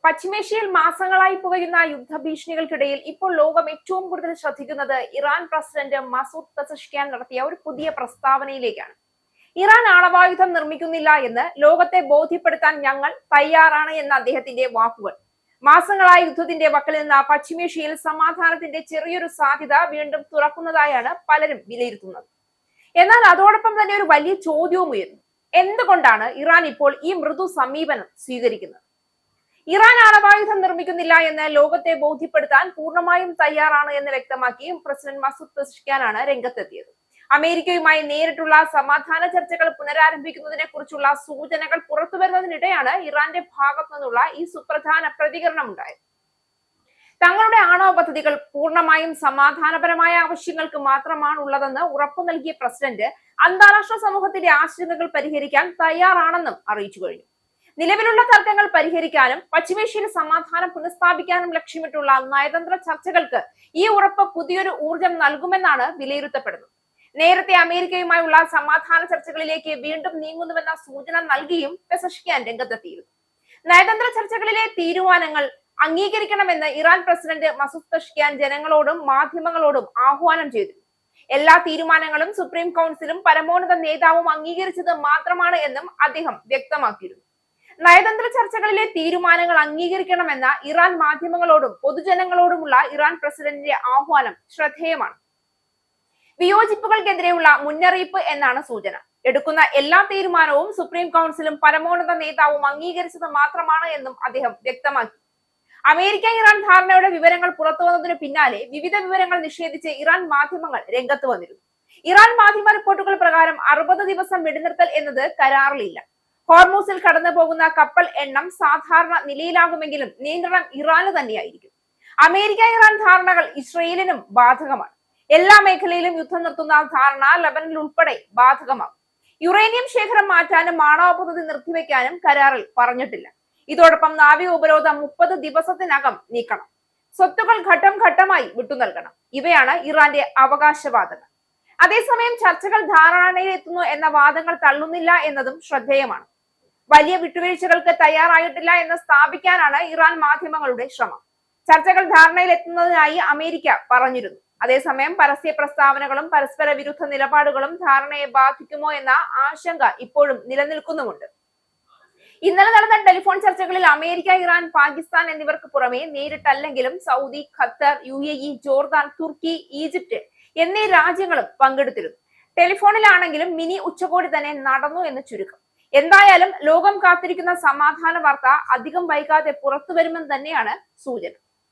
പശ്ചിമേഷ്യയിൽ മാസങ്ങളായി പുകയുന്ന യുദ്ധഭീഷണികൾക്കിടയിൽ ഇപ്പോൾ ലോകം ഏറ്റവും കൂടുതൽ ശ്രദ്ധിക്കുന്നത് ഇറാൻ പ്രസിഡന്റ് മസൂദ് പെസഷ്കിയാൻ നടത്തിയ ഒരു പുതിയ പ്രസ്താവനയിലേക്കാണ്. ഇറാൻ ആണവായുധം നിർമ്മിക്കുന്നില്ല എന്ന് ലോകത്തെ ബോധ്യപ്പെടുത്താൻ ഞങ്ങൾ തയ്യാറാണ് എന്ന അദ്ദേഹത്തിന്റെ വാക്കുകൾ മാസങ്ങളായ യുദ്ധത്തിന്റെ വക്കിൽ നിന്ന് പശ്ചിമേഷ്യയിൽ സമാധാനത്തിന്റെ ചെറിയൊരു സാധ്യത വീണ്ടും തുറക്കുന്നതായാണ് പലരും വിലയിരുത്തുന്നത്. എന്നാൽ അതോടൊപ്പം തന്നെ ഒരു വലിയ ചോദ്യവും ഉയർന്നു. എന്തുകൊണ്ടാണ് ഇറാൻ ഇപ്പോൾ ഈ മൃദു സമീപനം സ്വീകരിക്കുന്നത്? ഇറാൻ ആണവായുധം നിർമ്മിക്കുന്നില്ല എന്ന് ലോകത്തെ ബോധ്യപ്പെടുത്താൻ പൂർണ്ണമായും തയ്യാറാണ് എന്ന് വ്യക്തമാക്കി പ്രസിഡന്റ് മസൂദ് പെസഷ്കിയാനാണ് രംഗത്തെത്തിയത്. അമേരിക്കയുമായി നേരിട്ടുള്ള സമാധാന ചർച്ചകൾ പുനരാരംഭിക്കുന്നതിനെ കുറിച്ചുള്ള സൂചനകൾ പുറത്തുവരുന്നതിനിടെയാണ് ഇറാന്റെ ഭാഗത്തു നിന്നുള്ള ഈ സുപ്രധാന പ്രതികരണം ഉണ്ടായത്. തങ്ങളുടെ ആണവ പദ്ധതികൾ പൂർണ്ണമായും സമാധാനപരമായ ആവശ്യങ്ങൾക്ക് മാത്രമാണ് ഉള്ളതെന്ന് ഉറപ്പു നൽകിയ പ്രസിഡന്റ് അന്താരാഷ്ട്ര സമൂഹത്തിന്റെ ആശങ്കകൾ പരിഹരിക്കാൻ തയ്യാറാണെന്നും അറിയിച്ചു കഴിഞ്ഞു. നിലവിലുള്ള തർക്കങ്ങൾ പരിഹരിക്കാനും പശ്ചിമേഷ്യയിൽ സമാധാനം പുനഃസ്ഥാപിക്കാനും ലക്ഷ്യമിട്ടുള്ള നയതന്ത്ര ചർച്ചകൾക്ക് ഈ ഉറപ്പ് പുതിയൊരു ഊർജം നൽകുമെന്നാണ് വിലയിരുത്തപ്പെടുന്നത്. നേരത്തെ അമേരിക്കയുമായുള്ള സമാധാന ചർച്ചകളിലേക്ക് വീണ്ടും നീങ്ങുന്നുവെന്ന സൂചന നൽകിയും പെസഷ്കിയാൻ രംഗത്തെത്തിയിരുന്നു. നയതന്ത്ര ചർച്ചകളിലെ തീരുമാനങ്ങൾ അംഗീകരിക്കണമെന്ന് ഇറാൻ പ്രസിഡന്റ് മസൂദ് പെസഷ്കിയാൻ ജനങ്ങളോടും മാധ്യമങ്ങളോടും ആഹ്വാനം ചെയ്തു. എല്ലാ തീരുമാനങ്ങളും സുപ്രീം കൗൺസിലും പരമോന്നത നേതാവും അംഗീകരിച്ചത് മാത്രമാണ് എന്നും അദ്ദേഹം വ്യക്തമാക്കിയിരുന്നു. നയതന്ത്ര ചർച്ചകളിലെ തീരുമാനങ്ങൾ അംഗീകരിക്കണമെന്ന ഇറാൻ മാധ്യമങ്ങളോടും പൊതുജനങ്ങളോടുമുള്ള ഇറാൻ പ്രസിഡന്റിന്റെ ആഹ്വാനം ശ്രദ്ധേയമാണ്. വിയോജിപ്പുകൾക്കെതിരെയുള്ള മുന്നറിയിപ്പ് എന്നാണ് സൂചന. എടുക്കുന്ന എല്ലാ തീരുമാനവും സുപ്രീം കൗൺസിലും പരമോന്നത നേതാവും അംഗീകരിച്ചത് മാത്രമാണ് എന്നും അദ്ദേഹം വ്യക്തമാക്കി. അമേരിക്ക ഇറാൻ ധാരണയുടെ വിവരങ്ങൾ പുറത്തുവന്നതിനു പിന്നാലെ വിവിധ വിവരങ്ങൾ നിഷേധിച്ച് ഇറാൻ മാധ്യമങ്ങൾ രംഗത്ത് വന്നിരുന്നു. ഇറാൻ മാധ്യമ റിപ്പോർട്ടുകൾ പ്രകാരം 60 ദിവസം വെടിനിർത്തൽ എന്നത് കരാറിലില്ല. ഹോർമൂസിൽ കടന്നു പോകുന്ന കപ്പൽ എണ്ണം സാധാരണ നിലയിലാകുമെങ്കിലും നിയന്ത്രണം ഇറാന് തന്നെയായിരിക്കും. അമേരിക്ക ഇറാൻ ധാരണകൾ ഇസ്രയേലിനും ബാധകമാണ്. എല്ലാ മേഖലയിലും യുദ്ധം നിർത്തുന്ന ധാരണ ലബനനിൽ ഉൾപ്പെടെ ബാധകമാകും. യുറേനിയം ശേഖരം മാറ്റാനും ആണവ പദ്ധതി നിർത്തിവെക്കാനും കരാറിൽ പറഞ്ഞിട്ടില്ല. ഇതോടൊപ്പം നാവിക ഉപരോധം 30 ദിവസത്തിനകം നീക്കണം. സ്വത്തുക്കൾ ഘട്ടം ഘട്ടമായി വിട്ടു നൽകണം. ഇവയാണ് ഇറാന്റെ അവകാശവാദങ്ങൾ. അതേസമയം ചർച്ചകൾ ധാരണയിലെത്തുന്നു എന്ന വാദങ്ങൾ തള്ളുന്നില്ല എന്നതും ശ്രദ്ധേയമാണ്. വലിയ വിട്ടുവീഴ്ചകൾക്ക് തയ്യാറായിട്ടില്ല എന്ന് സ്ഥാപിക്കാനാണ് ഇറാൻ മാധ്യമങ്ങളുടെ ശ്രമം. ചർച്ചകൾ ധാരണയിലെത്തുന്നതിനായി അമേരിക്ക പറഞ്ഞിരുന്നു. അതേസമയം പരസ്യ പ്രസ്താവനകളും പരസ്പര വിരുദ്ധ നിലപാടുകളും ധാരണയെ ബാധിക്കുമോ എന്ന ആശങ്ക ഇപ്പോഴും നിലനിൽക്കുന്നുമുണ്ട്. ഇന്നലെ നടന്ന ടെലിഫോൺ ചർച്ചകളിൽ അമേരിക്ക, ഇറാൻ, പാകിസ്ഥാൻ എന്നിവർക്ക് പുറമെ നേരിട്ടല്ലെങ്കിലും സൗദി, ഖത്തർ, UAE, ജോർദാൻ, തുർക്കി, ഈജിപ്റ്റ് എന്നീ രാജ്യങ്ങളും പങ്കെടുത്തിരുന്നു. ടെലിഫോണിലാണെങ്കിലും മിനി ഉച്ചകോടി തന്നെ നടന്നു എന്ന് ചുരുക്കം. എന്തായാലും ലോകം കാത്തിരിക്കുന്ന സമാധാന വാർത്ത അധികം വൈകാതെ പുറത്തുവരുമെന്ന് തന്നെയാണ് സൂചന.